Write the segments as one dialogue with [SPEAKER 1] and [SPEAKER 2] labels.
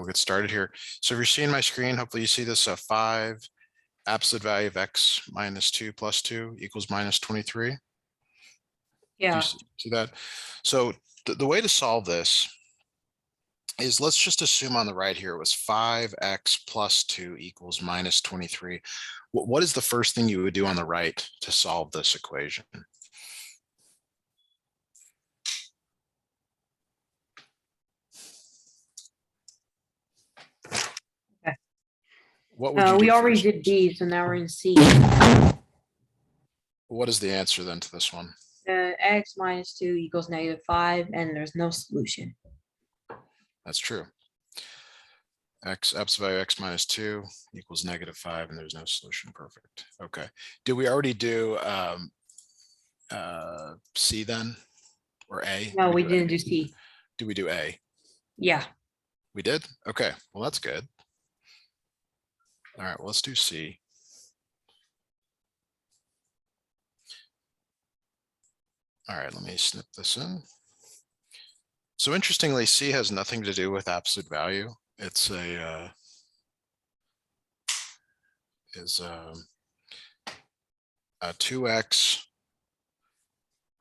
[SPEAKER 1] We'll get started here. So if you're seeing my screen, hopefully you see this 5 absolute value of x minus 2 plus 2 equals minus 23. Do
[SPEAKER 2] Yeah.
[SPEAKER 1] you see that? So the way to solve this is, let's just assume on the right here it was 5x plus 2 equals minus 23. What is the first thing you would do on the right to solve this equation?
[SPEAKER 2] Okay.
[SPEAKER 1] What would you do
[SPEAKER 2] we already
[SPEAKER 1] first?
[SPEAKER 2] did B, so now we're in C.
[SPEAKER 1] What is the answer then to this one?
[SPEAKER 2] X minus 2 equals -5, and there's no solution.
[SPEAKER 1] That's true. Absolute value x minus 2 equals -5, and there's no solution. Perfect. Okay. Did we already do C then, or A?
[SPEAKER 2] No, we
[SPEAKER 1] A?
[SPEAKER 2] didn't do C.
[SPEAKER 1] Do we do A?
[SPEAKER 2] Yeah.
[SPEAKER 1] We did? Okay. Well, that's good. All right. Well, let's do C. All right. Let me snip this in. So interestingly, C has nothing to do with absolute value. It's a 2x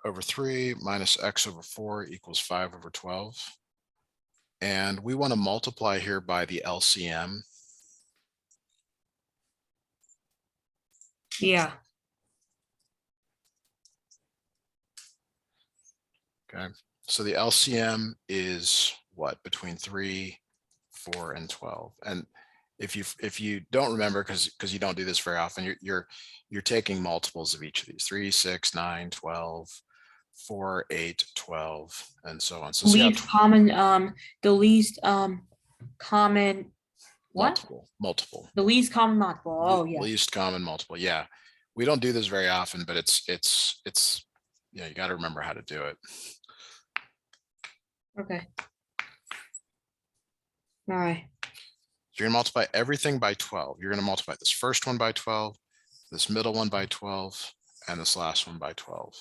[SPEAKER 1] over 3 minus x over 4 equals 5 over 12. And we want to multiply here by the LCM.
[SPEAKER 2] Yeah.
[SPEAKER 1] Okay. So the LCM is what? Between 3, 4, and 12. And if you don't remember, because you don't do this very often, you're taking multiples of each of these: 3, 6, 9, 12, 4, 8, 12, and so on. So
[SPEAKER 2] least common, the least common what?
[SPEAKER 1] Multiple.
[SPEAKER 2] The least common multiple. Oh yeah.
[SPEAKER 1] Least common multiple. Yeah. We don't do this very often, but it's you got to remember how to do it.
[SPEAKER 2] Okay. All right.
[SPEAKER 1] So you're going to multiply everything by 12. You're going to multiply this first one by 12, this middle one by 12, and this last one by 12.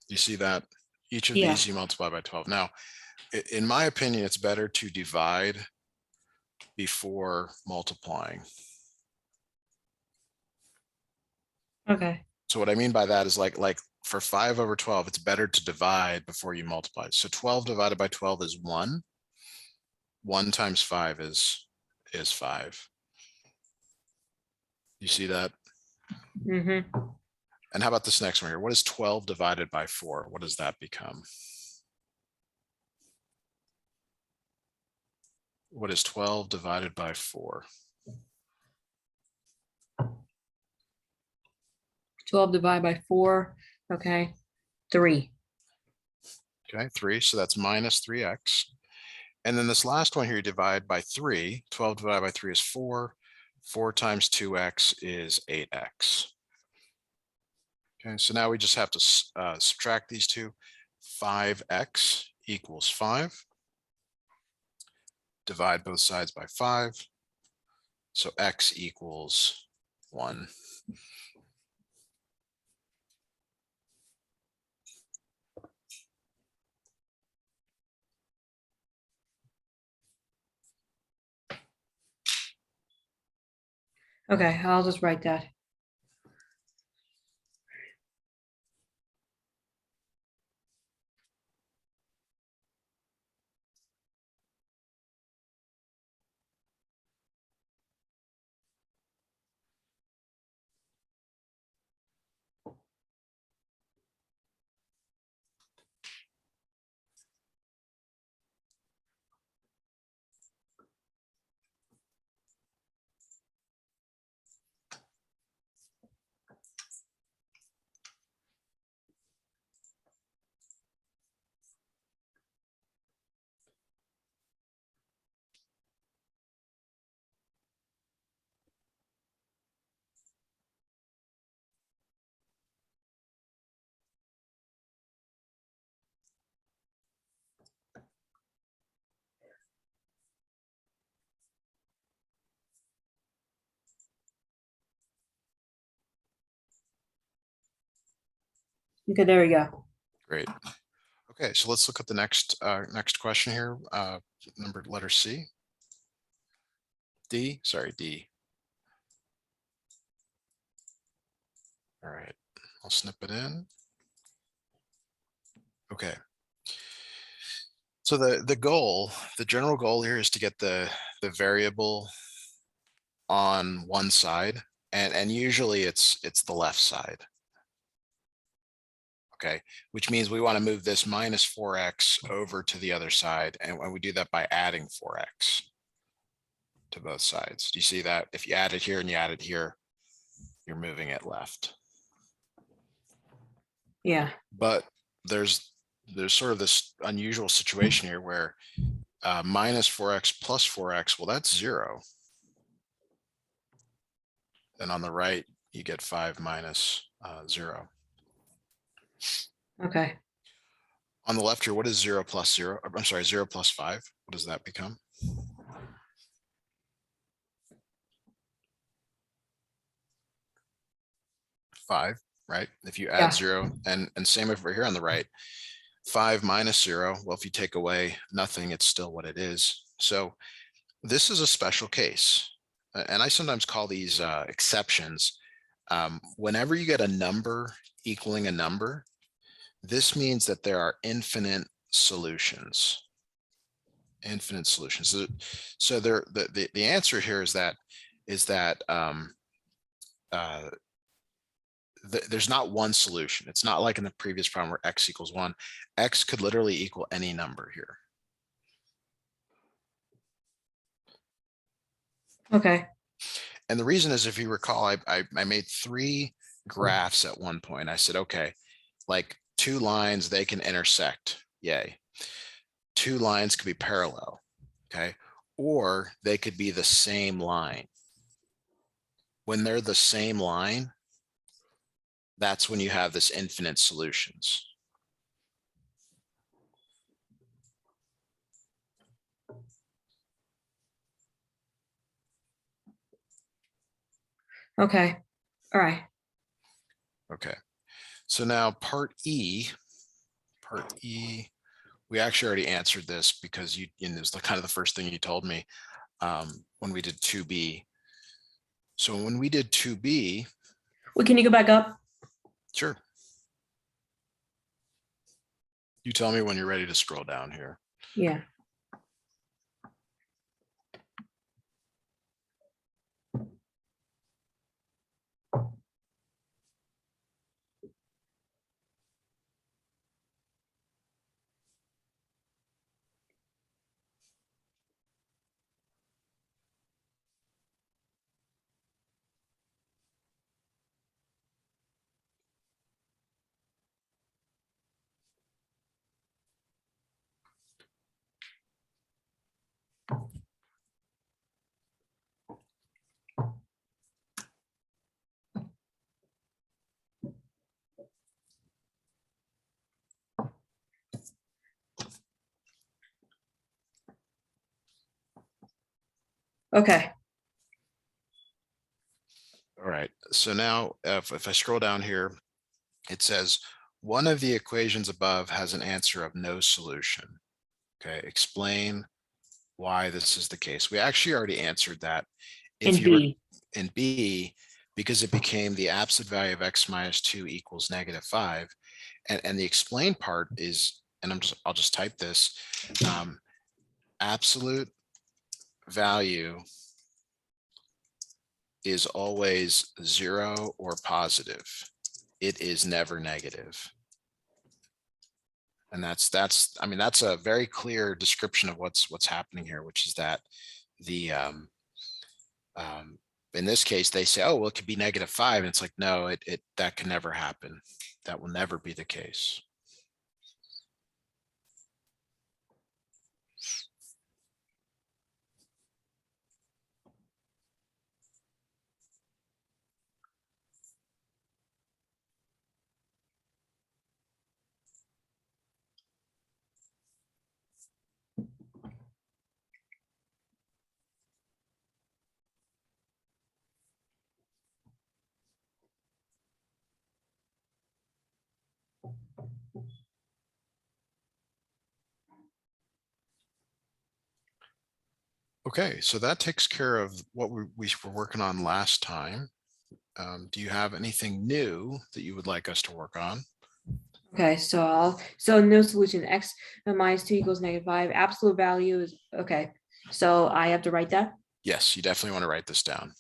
[SPEAKER 1] You see that? Each of these you multiply by 12. Now, in my opinion, it's better to divide before multiplying.
[SPEAKER 2] Okay.
[SPEAKER 1] So what I mean by that is like for 5 over 12, it's better to divide before you multiply. So 12 divided by 12 is 1. 1 times 5 is 5. You see that?
[SPEAKER 2] Mm-hmm.
[SPEAKER 1] And how about this next one here? What is 12 divided by 4? What does that become? What is 12 divided by 4?
[SPEAKER 2] 12 divided by 4. Okay. 3.
[SPEAKER 1] Okay, 3. So that's minus 3x. And then this last one here, you divide by 3. 12 divided by 3 is 4. 4 times 2x is 8x. Okay, so now we just have to subtract these two. 5x equals 5. Divide both sides by 5. So x equals 1.
[SPEAKER 2] Okay, I'll just write that. Okay, there we go.
[SPEAKER 1] Great. Okay, so let's look at the next question here. Letter C. D, sorry, D. All right, I'll snip it in. Okay. So the general goal here is to get the variable on one side, and usually it's the left side. Okay, which means we want to move this minus 4x over to the other side, and we do that by adding 4x to both sides. Do you see that? If you add it here and you add it here, you're moving it left.
[SPEAKER 2] Yeah.
[SPEAKER 1] But there's sort of this unusual situation here where minus 4x plus 4x, well, that's 0. Then on the right, you get 5 minus 0.
[SPEAKER 2] Okay.
[SPEAKER 1] On the left here, what is 0 plus 0? I'm sorry, 0 plus 5. What does that become? 5, right? If you add
[SPEAKER 2] Yeah.
[SPEAKER 1] 0, and same over here on the right, 5 minus 0. Well, if you take away nothing, it's still what it is. So this is a special case. And I sometimes call these exceptions. Whenever you get a number equaling a number, this means that there are infinite solutions. Infinite solutions. So the answer here is that there's not one solution. It's not like in the previous problem where x equals 1. X could literally equal any number here.
[SPEAKER 2] Okay.
[SPEAKER 1] And the reason is, if you recall, I made 3 graphs at one point. I said, okay, like 2 lines, they can intersect. Yay. 2 lines could be parallel. Okay. Or they could be the same line. When they're the same line, that's when you have this infinite solutions.
[SPEAKER 2] Okay. All right.
[SPEAKER 1] Okay. So now part E, we actually already answered this because it was kind of the first thing you told me when we did 2B. So when we did 2B,
[SPEAKER 2] Well, can you go back up?
[SPEAKER 1] sure. You tell me when you're ready to scroll down here.
[SPEAKER 2] Yeah. Okay.
[SPEAKER 1] All right. So now if I scroll down here, it says one of the equations above has an answer of no solution. Okay. Explain why this is the case. We actually already answered that. If
[SPEAKER 2] In
[SPEAKER 1] you were
[SPEAKER 2] B.
[SPEAKER 1] in B, because it became the absolute value of x minus 2 equals -5. And the explain part is, and I'll just type this, absolute value is always 0 or positive. It is never negative. And that's a very clear description of what's happening here, which is that the in this case they say, oh well, it could be -5, and it's like, no, that can never happen. That will never be the case. Okay, so that takes care of what we were working on last time. Do you have anything new that you would like us to work on?
[SPEAKER 2] Okay, so no solution, x minus 2 equals -5. Absolute value is, okay. So I have to write that?
[SPEAKER 1] Yes, you definitely want to write this down.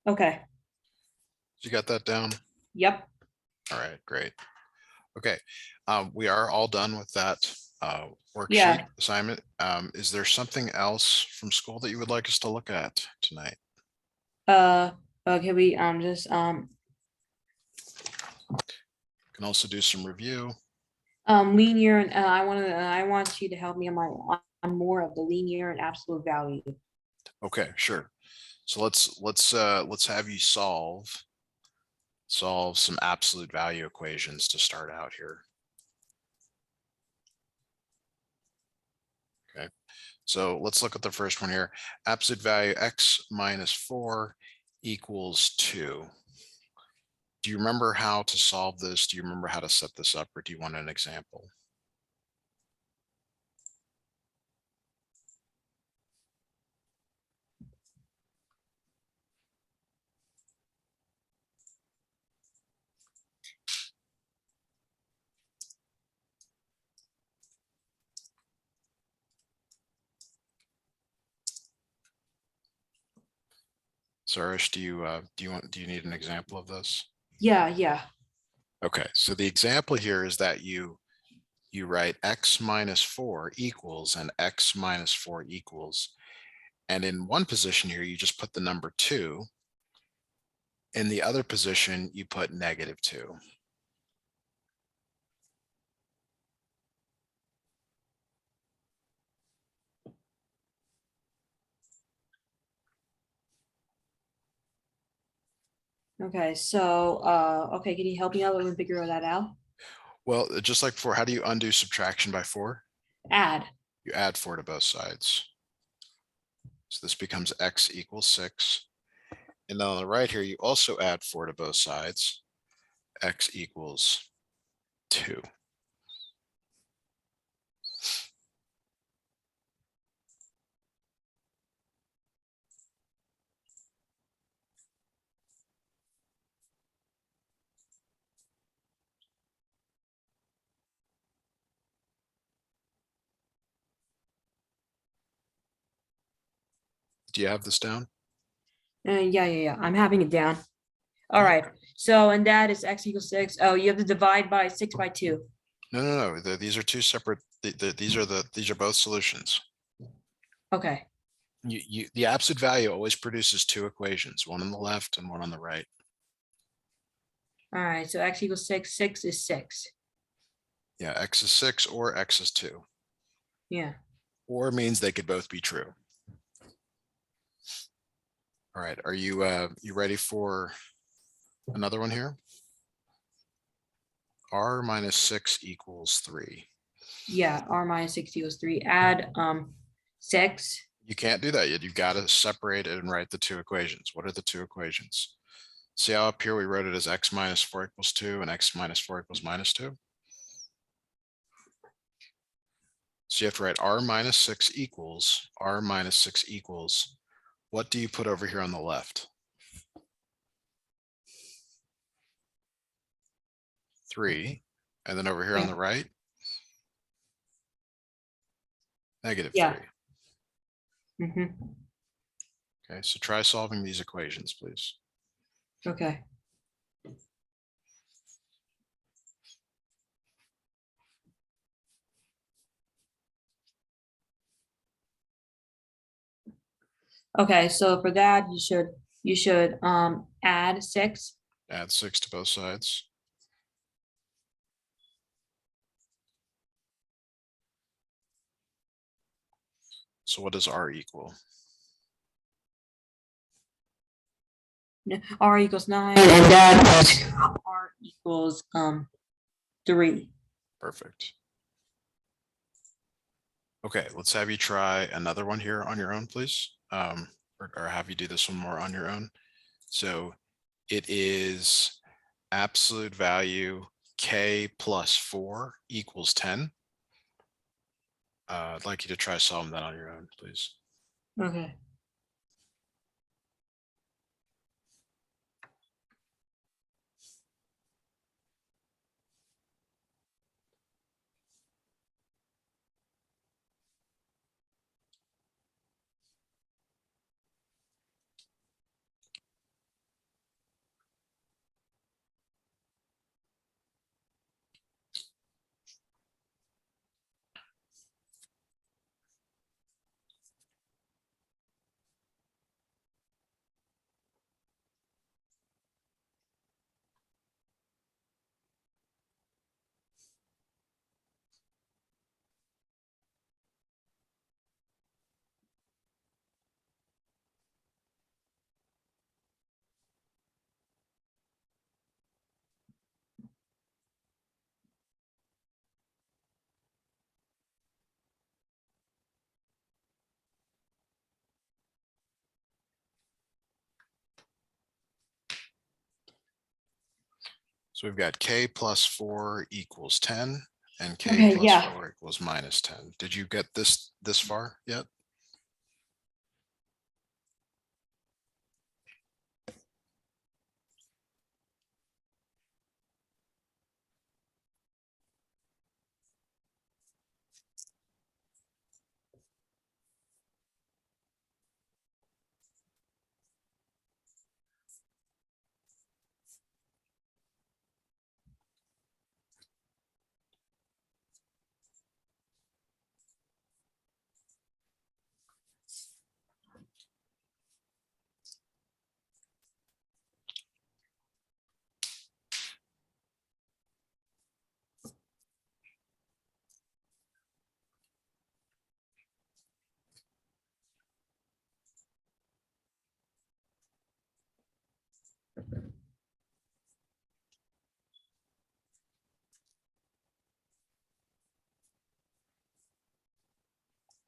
[SPEAKER 2] Okay,
[SPEAKER 1] You got that down?
[SPEAKER 2] yep.
[SPEAKER 1] All right, great. Okay, we are all done with that worksheet
[SPEAKER 2] Yeah.
[SPEAKER 1] assignment. Is there something else from school that you would like us to look at tonight?
[SPEAKER 2] Uh, okay, we just
[SPEAKER 1] Can also do some review.
[SPEAKER 2] linear, and I want you to help me on more of the linear and absolute value.
[SPEAKER 1] Okay, sure. So let's have you solve some absolute value equations to start out here. Okay, so let's look at the first one here. Absolute value x minus 4 equals 2. Do you remember how to solve this? Do you remember how to set this up, or do you want an example? Sourish, do you need an example of this?
[SPEAKER 2] Yeah.
[SPEAKER 1] Okay, so the example here is that you write x minus 4 equals and x minus 4 equals. And in one position here, you just put the number 2. In the other position, you put -2.
[SPEAKER 2] Okay, so okay, can you help me out with figure that out?
[SPEAKER 1] Well, just like before, how do you undo subtraction by 4?
[SPEAKER 2] Add.
[SPEAKER 1] You add 4 to both sides. So this becomes x equals 6. And then on the right here, you also add 4 to both sides. X equals 2. Do you have this down?
[SPEAKER 2] Yeah. I'm having it down. All right. So, and that is x equals 6. Oh, you have to divide by 6 by 2.
[SPEAKER 1] No. These are two separate. These are both solutions.
[SPEAKER 2] Okay.
[SPEAKER 1] The absolute value always produces two equations, one on the left and one on the right.
[SPEAKER 2] All right. So x equals 6. 6 is 6.
[SPEAKER 1] Yeah, x is 6 or x is 2.
[SPEAKER 2] Yeah.
[SPEAKER 1] Or means they could both be true. All right, are you ready for another one here? R minus 6 equals 3.
[SPEAKER 2] Yeah. R minus 6 equals 3. Add 6.
[SPEAKER 1] You can't do that yet. You've got to separate it and write the two equations. What are the two equations? See how up here we wrote it as x minus 4 equals 2 and x minus 4 equals minus 2? So you have to write r minus 6 equals, what do you put over here on the left? 3. And then over here on
[SPEAKER 2] Yeah.
[SPEAKER 1] the right, negative
[SPEAKER 2] Yeah.
[SPEAKER 1] 3.
[SPEAKER 2] Mm-hmm.
[SPEAKER 1] Okay, so try solving these equations, please.
[SPEAKER 2] Okay. Okay, so for that you should add 6.
[SPEAKER 1] Add 6 to both sides. So what does r equal?
[SPEAKER 2] R equals 9, and that is R equals 3.
[SPEAKER 1] Perfect. Okay, let's have you try another one here on your own, please. Or have you do this one more on your own. So it is absolute value k plus 4 equals 10. I'd like you to try solving that on your own, please.
[SPEAKER 2] Okay.
[SPEAKER 1] So we've got k plus 4 equals 10 and k
[SPEAKER 2] Okay,
[SPEAKER 1] plus
[SPEAKER 2] yeah.
[SPEAKER 1] 4 equals minus 10. Did you get this far yet?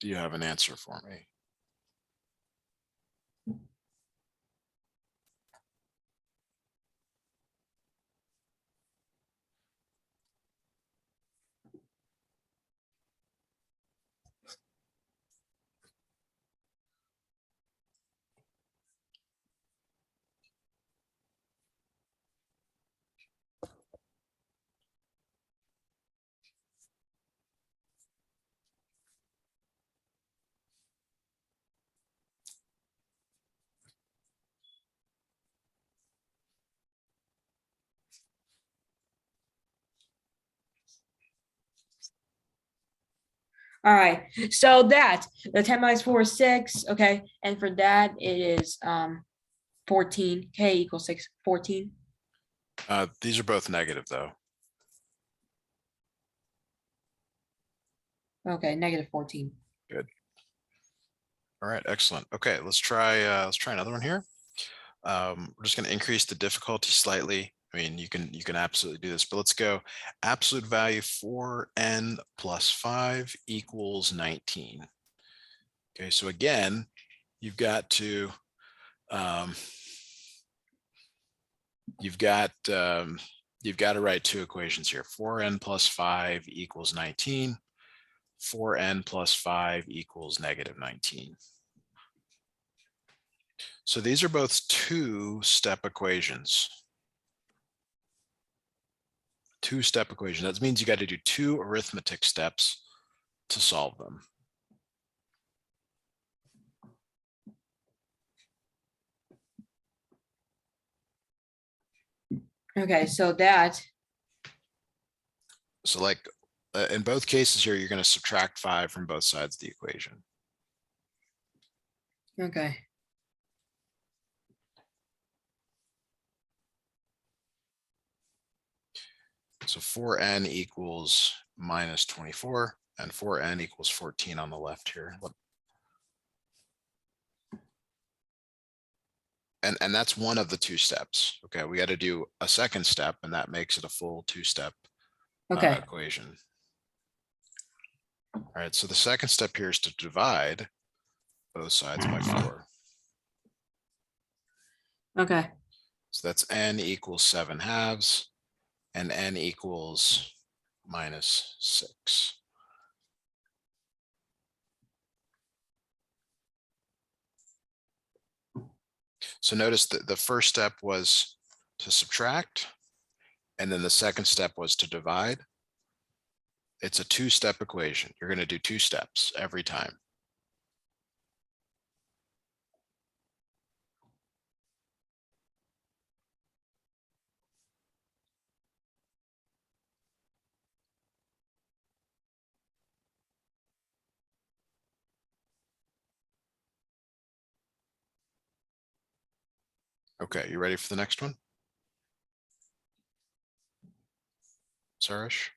[SPEAKER 1] Do you have an answer for me?
[SPEAKER 2] All right. So that the 10 minus 4 is 6. Okay. And for that, it is 14. K equals 6, 14.
[SPEAKER 1] These are both negative though.
[SPEAKER 2] Okay, negative 14.
[SPEAKER 1] Good. All right, excellent. Okay, let's try another one here. We're just going to increase the difficulty slightly. I mean, you can absolutely do this, but let's go absolute value 4n plus 5 equals 19. Okay, so again, you've got to you've got to write two equations here. 4n plus 5 equals 19. 4n plus 5 equals negative 19. So these are both two-step equations. Two-step equation. That means you got to do two arithmetic steps to solve them.
[SPEAKER 2] Okay, so that.
[SPEAKER 1] So like in both cases here, you're going to subtract 5 from both sides of the equation.
[SPEAKER 2] Okay.
[SPEAKER 1] So 4n equals minus 24 and 4n equals 14 on the left here. And that's one of the two steps. Okay, we got to do a second step, and that makes it a full two-step
[SPEAKER 2] Okay.
[SPEAKER 1] equation. All right, so the second step here is to divide both sides by 4.
[SPEAKER 2] Okay.
[SPEAKER 1] So that's n equals 7 halves, and n equals minus 6. So notice that the first step was to subtract, and then the second step was to divide. It's a two-step equation. You're going to do two steps every time. Okay, you ready for the next one? Sourish?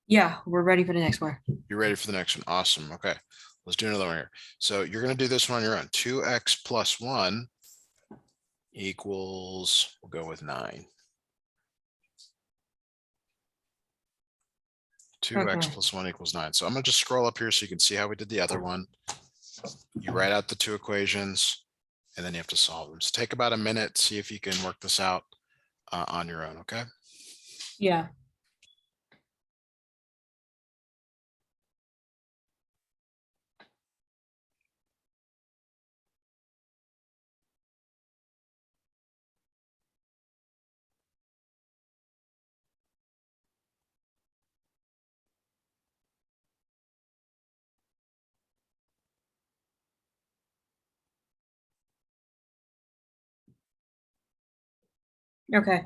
[SPEAKER 2] Yeah, we're ready for the next one.
[SPEAKER 1] You're ready for the next one. Awesome. Okay, let's do another one here. So you're going to do this one on your own. 2x plus 1 equals, we'll go with 9. 2x
[SPEAKER 2] Okay.
[SPEAKER 1] plus 1 equals 9. So I'm going to just scroll up here so you can see how we did the other one. You write out the two equations, and then you have to solve them. So take about a minute, see if you can work this out on your own, okay?
[SPEAKER 2] Yeah. Okay.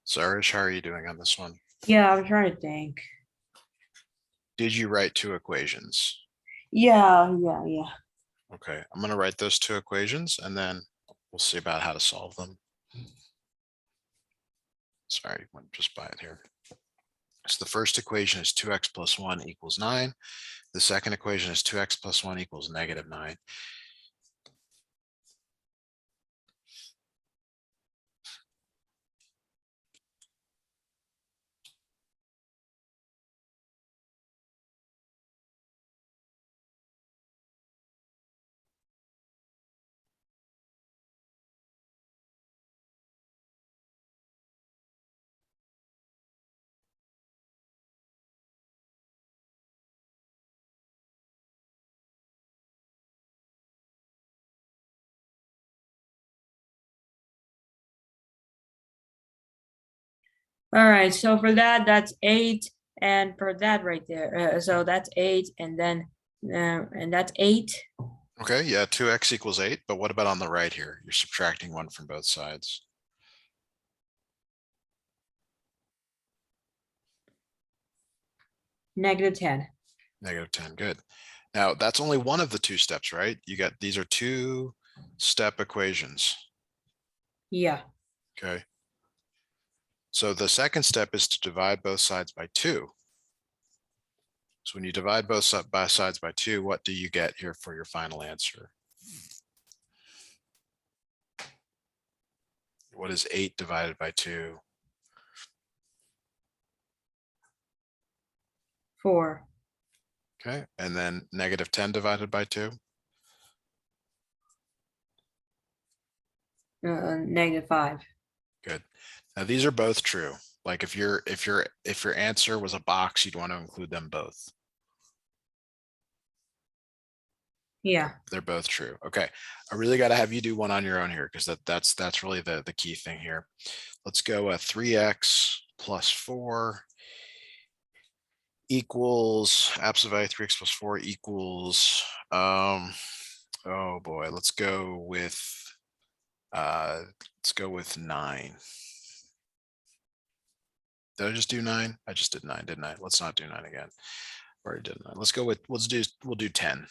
[SPEAKER 1] Sourish, how are you doing on this one?
[SPEAKER 2] Yeah, I'm trying to think.
[SPEAKER 1] Did you write two equations?
[SPEAKER 2] Yeah.
[SPEAKER 1] Okay, I'm going to write those two equations, and then we'll see about how to solve them. Sorry, went just by it here. So the first equation is 2x plus 1 equals 9. The second equation is 2x plus 1 equals negative 9.
[SPEAKER 2] All right, so for that, that's 8, and for that right there, so that's 8, and that's 8.
[SPEAKER 1] Okay, yeah, 2x equals 8, but what about on the right here? You're subtracting 1 from both sides.
[SPEAKER 2] -10.
[SPEAKER 1] -10, good. Now, that's only one of the 2 steps, right? You got, these are 2-step equations,
[SPEAKER 2] Yeah.
[SPEAKER 1] okay? So the second step is to divide both sides by 2. So when you divide both sides by 2, what do you get here for your final answer? What is 8 divided by 2?
[SPEAKER 2] 4.
[SPEAKER 1] Okay, and then -10 divided by 2?
[SPEAKER 2] -5.
[SPEAKER 1] Good. Now these are both true. Like if your answer was a box, you'd want to include them both.
[SPEAKER 2] Yeah.
[SPEAKER 1] They're both true. Okay. I really got to have you do one on your own here because that's really the key thing here. Let's go 3x plus 4 equals absolute value 3x plus 4 equals oh boy, let's go with 9. Did I just do 9? I just did 9, didn't I? Let's not do 9 again. Already did 9. We'll do 10.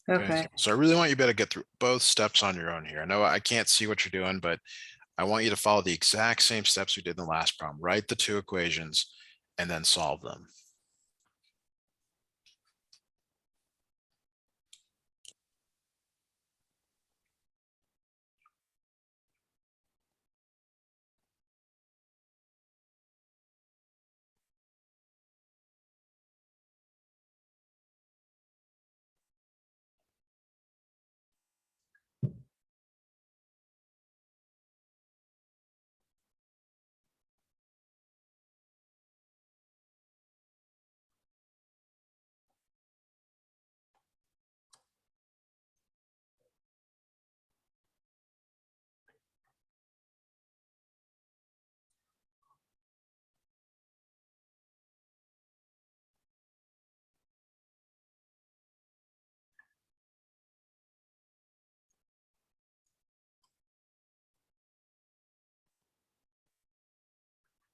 [SPEAKER 2] Okay.
[SPEAKER 1] So I really want you to be able to get through both steps on your own here. I know I can't see what you're doing, but I want you to follow the exact same steps we did in the last problem. Write the 2 equations and then solve them.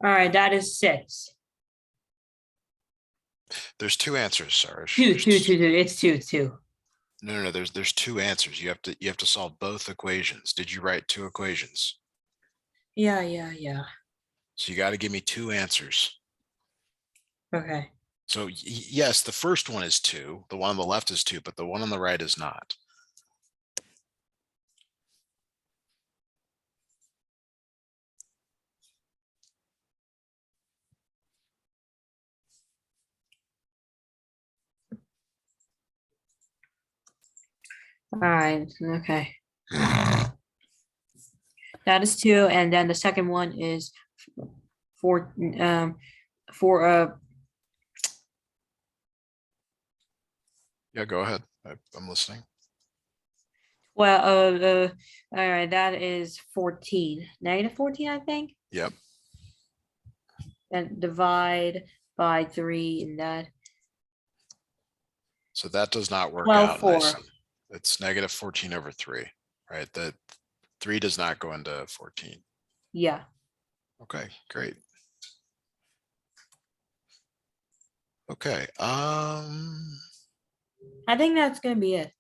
[SPEAKER 2] All right, that is 6.
[SPEAKER 1] There's 2 answers, Sourish.
[SPEAKER 2] 2,
[SPEAKER 1] There's
[SPEAKER 2] 2, 2, 2. It's 2, 2.
[SPEAKER 1] No. There's 2 answers. You have to solve both equations. Did you write 2 equations?
[SPEAKER 2] Yeah.
[SPEAKER 1] So you got to give me 2 answers.
[SPEAKER 2] Okay.
[SPEAKER 1] So yes, the first one is 2. The one on the left is 2, but the one on the right is not.
[SPEAKER 2] All right. Okay. That is 2, and then the second one is 4.
[SPEAKER 1] Yeah, go ahead. I'm listening.
[SPEAKER 2] Well, all right, that is 14. -14, I think.
[SPEAKER 1] Yep.
[SPEAKER 2] And divide by 3 and that.
[SPEAKER 1] So that does not work
[SPEAKER 2] 12,
[SPEAKER 1] out
[SPEAKER 2] 4.
[SPEAKER 1] nicely. It's -14 over 3, right? That 3 does not go into 14.
[SPEAKER 2] Yeah.
[SPEAKER 1] Okay, great. Okay.
[SPEAKER 2] I think that's gonna be it.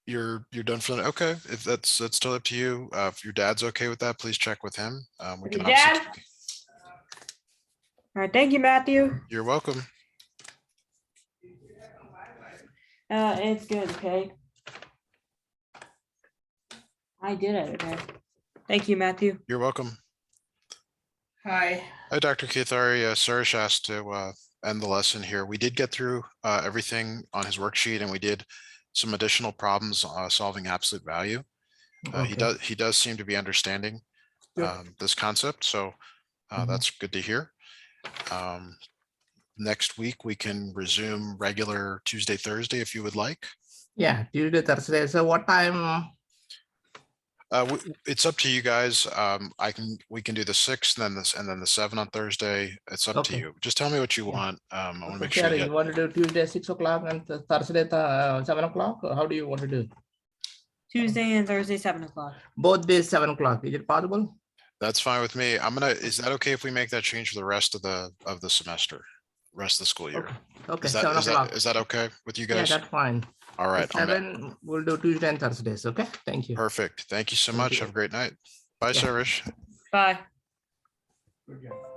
[SPEAKER 1] You're done for that. Okay, if that's still up to you. If your dad's okay with that, please check with him. We can
[SPEAKER 2] Okay,
[SPEAKER 1] obviously.
[SPEAKER 2] Dad? All right, thank you, Matthew.
[SPEAKER 1] You're welcome.
[SPEAKER 2] It's good, okay? I did it, okay? Thank you, Matthew.
[SPEAKER 1] You're welcome.
[SPEAKER 2] Hi.
[SPEAKER 1] Hi, Dr. Kithari. Suresh asked to end the lesson here. We did get through everything on his worksheet, and we did some additional problems solving absolute value. He does seem to be understanding this concept, so that's good to hear. Next week we can resume regular Tuesday, Thursday if you would like.
[SPEAKER 3] Yeah, Tuesday, Thursday. So what time?
[SPEAKER 1] It's up to you guys. We can do the 6th, and then the 7 on Thursday. It's up to
[SPEAKER 3] Okay.
[SPEAKER 1] you. Just tell me what you
[SPEAKER 3] Yeah.
[SPEAKER 1] want. I want to
[SPEAKER 3] Okay,
[SPEAKER 1] make sure
[SPEAKER 3] Sherry,
[SPEAKER 1] you
[SPEAKER 3] you
[SPEAKER 1] get.
[SPEAKER 3] want to do Tuesday 6 o'clock and Thursday 7 o'clock? Or how do you want to do?
[SPEAKER 2] Tuesday and Thursday, 7 o'clock.
[SPEAKER 3] Both days 7 o'clock. Is it possible?
[SPEAKER 1] That's fine with me. Is that okay if we make that change for the rest of the semester, rest of the school year?
[SPEAKER 3] Okay. Okay,
[SPEAKER 1] Is that
[SPEAKER 3] 7 o'clock.
[SPEAKER 1] is that okay with you
[SPEAKER 3] Yeah,
[SPEAKER 1] guys?
[SPEAKER 3] that's fine.
[SPEAKER 1] All right.
[SPEAKER 3] At 7, we'll do Tuesday and Thursdays. Okay, thank you.
[SPEAKER 1] Perfect. Thank you so
[SPEAKER 3] Thank
[SPEAKER 1] much.
[SPEAKER 3] you.
[SPEAKER 1] Have a great night. Bye,
[SPEAKER 3] Yeah.
[SPEAKER 1] Sourish.
[SPEAKER 2] Bye.
[SPEAKER 3] Good job.